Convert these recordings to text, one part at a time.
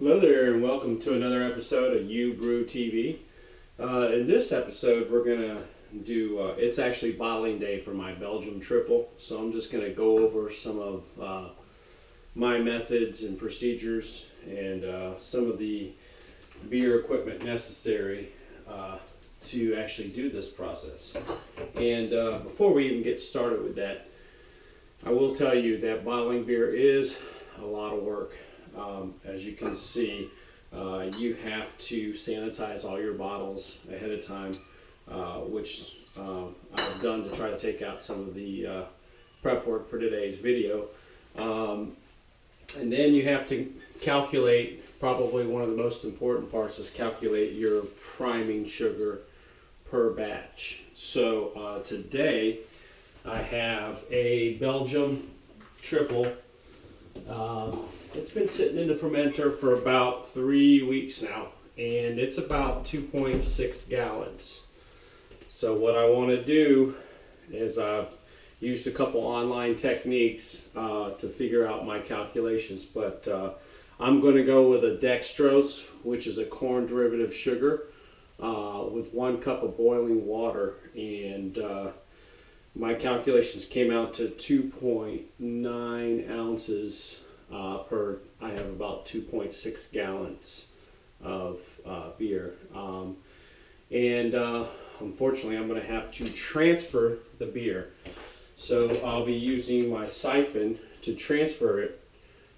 Hello there, and welcome to another episode of BREW TV. In this episode, we're going to do, it's actually bottling day for my Belgian Triple, so I'm just going to go over some of my methods and procedures and some of the beer equipment necessary to actually do this process. And before we even get started with that, I will tell you that bottling beer is a lot of work. As you can see, you have to sanitize all your bottles ahead of time, which I've done to try to take out some of the prep work for today's video. And then you have to calculate, probably one of the most important parts is calculate your priming sugar per batch. So today I have a Belgian Triple. It's been sitting in the fermenter for about 3 weeks now, and it's about 2.6 gallons. So what I want to do is I've used a couple online techniques to figure out my calculations, but I'm going to go with a dextrose, which is a corn derivative sugar, with 1 cup of boiling water, and my calculations came out to 2.9 ounces I have about 2.6 gallons of beer. Unfortunately, I'm going to have to transfer the beer. So I'll be using my siphon to transfer it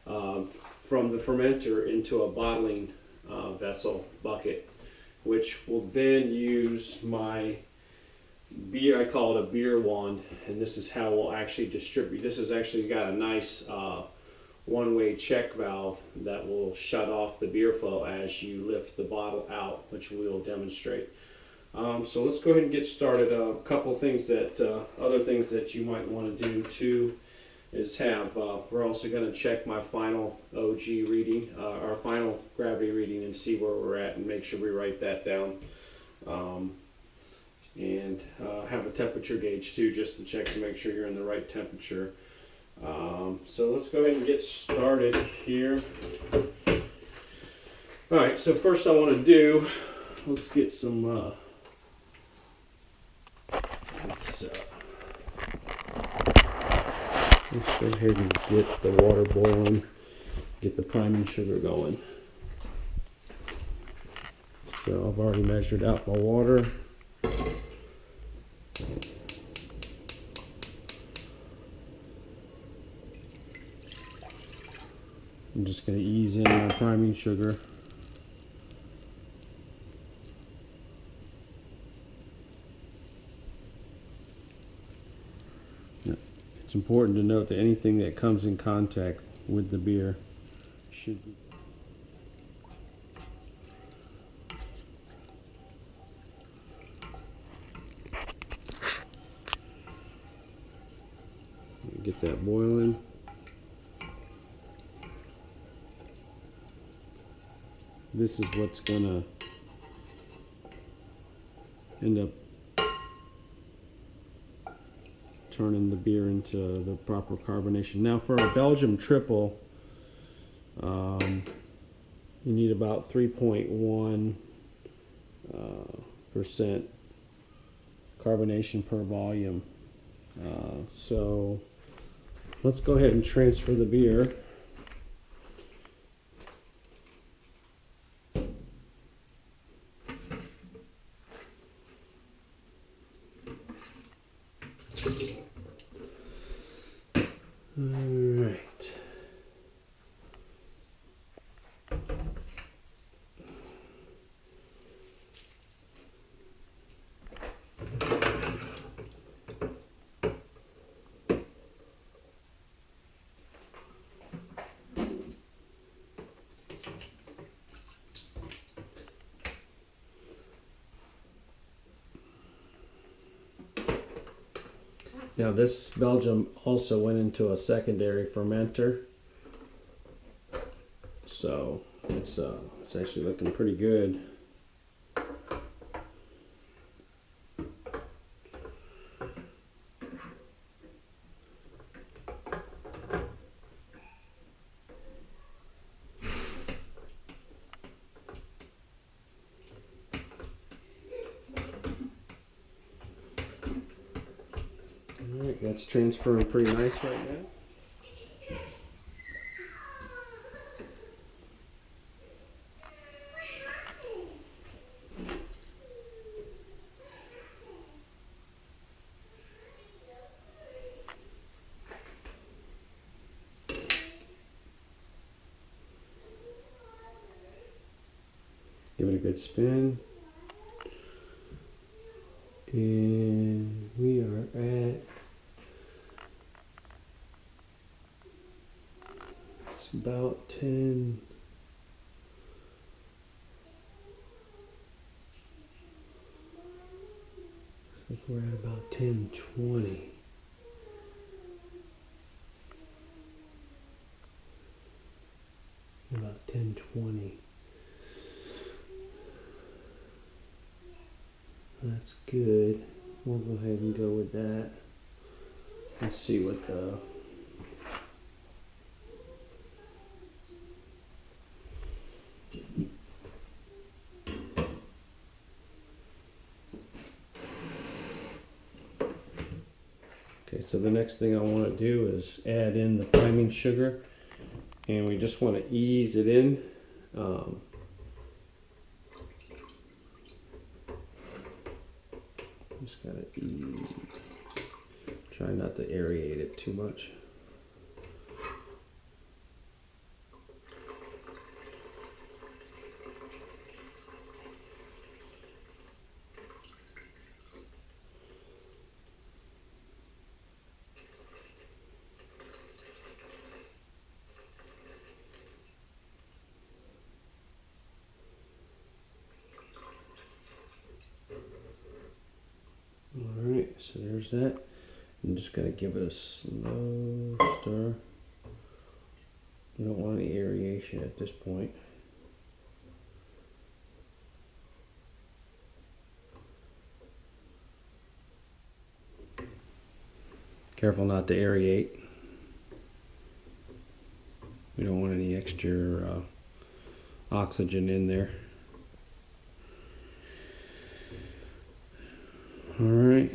from the fermenter into a bottling vessel bucket, which will then use my beer. I call it a beer wand, and this is how we'll actually distribute. This has actually got a nice one-way check valve that will shut off the beer flow as you lift the bottle out, which we will demonstrate. So let's go ahead and get started. A couple things that, other things that you might want to do too is have, we're also going to check my final OG reading, our final gravity reading, and see where we're at and make sure we write that down. And have a temperature gauge too, just to check to make sure you're in the right temperature. So let's go ahead and get started here. Alright, so first I want to do, let's get some, let's go ahead and get the water boiling, get the priming sugar going. So I've already measured out my water. I'm just going to ease in my priming sugar. It's important to note that anything that comes in contact with the beer should be get that boiling. This is what's gonna end up turning the beer into the proper carbonation. Now for a Belgian Triple, you need about 3.1% carbonation per volume. So let's go ahead and transfer the beer. Alright. Now this Belgium also went into a secondary fermenter, so it's actually looking pretty good. That's transferring pretty nice right now. Give it a good spin. And we are at, it's about 10. I think we're at about 10:20. About 10:20. That's good. We'll go ahead and go with that. Let's see what the Okay, so the next thing I want to do is add in the priming sugar, and we just want to ease it in. Just gotta try not to aerate it too much. Alright, so there's that. I'm just going to give it a slow stir. You don't want any aeration at this point. Careful not to aerate. We don't want any extra oxygen in there. Alright,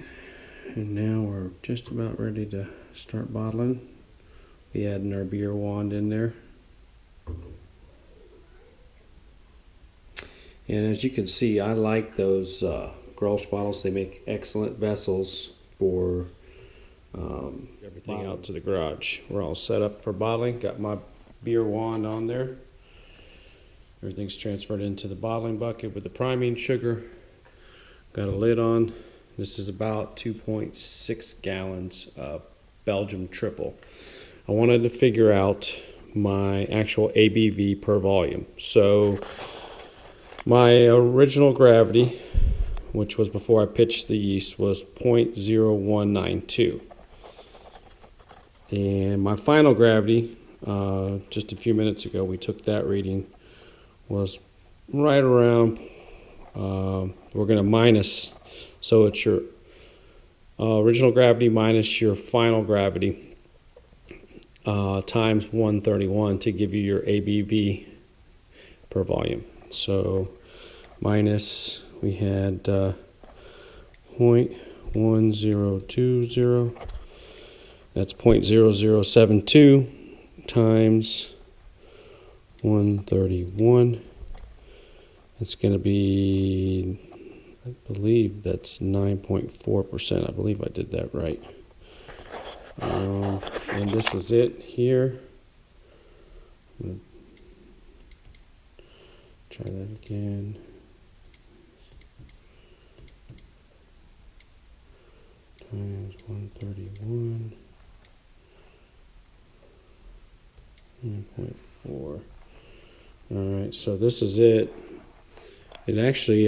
and now we're just about ready to start bottling. We adding our beer wand in there. And as you can see, I like those Grolsch bottles. They make excellent vessels for everything bottling. Out to the garage. We're all set up for bottling. Got my beer wand on there. Everything's transferred into the bottling bucket with the priming sugar. Got a lid on. This is about 2.6 gallons of Belgian Triple. I wanted to figure out my actual ABV per volume. So my original gravity, which was before I pitched the yeast, was 0.0192. And my final gravity, just a few minutes ago, we took that reading, was right around, we're going to minus. So it's your original gravity minus your final gravity times 131 to give you your ABV per volume. So minus, we had 0.1020, that's 0.0072 times 131. It's going to be, I believe that's 9.4%. I believe I did that right. And this is it here. I'm going to try that again. Times 131. 9.4. Alright, so this is it. It actually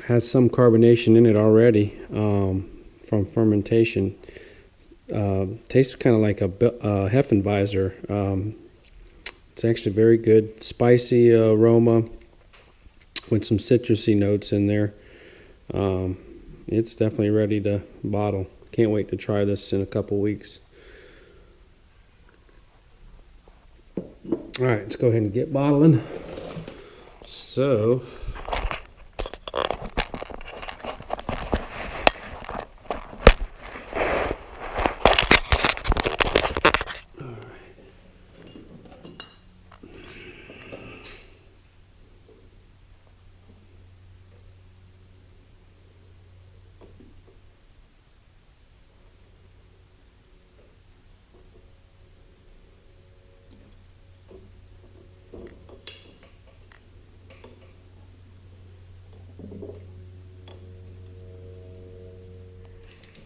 has some carbonation in it already from fermentation. Tastes kind of like a Hefeweizen. It's actually very good, spicy aroma with some citrusy notes in there. It's definitely ready to bottle. Can't wait to try this in a couple weeks. All right, let's go ahead and get bottling. So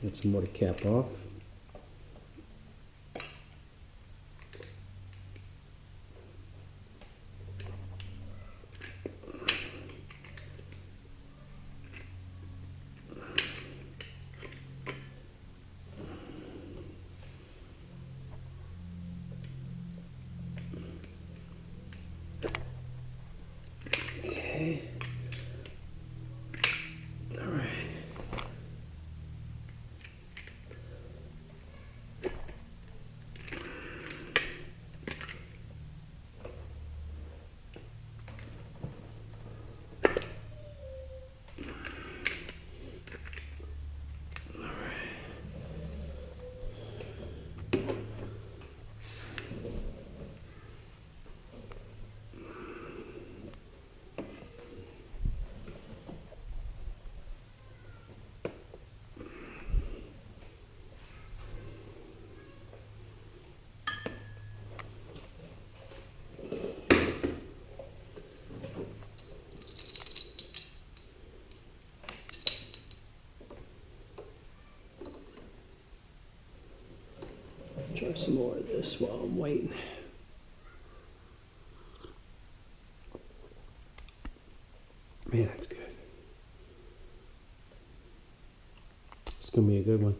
Get some more to cap off. Okay. All right. Try some more of this while I'm waiting. Man, that's good. It's gonna be a good one.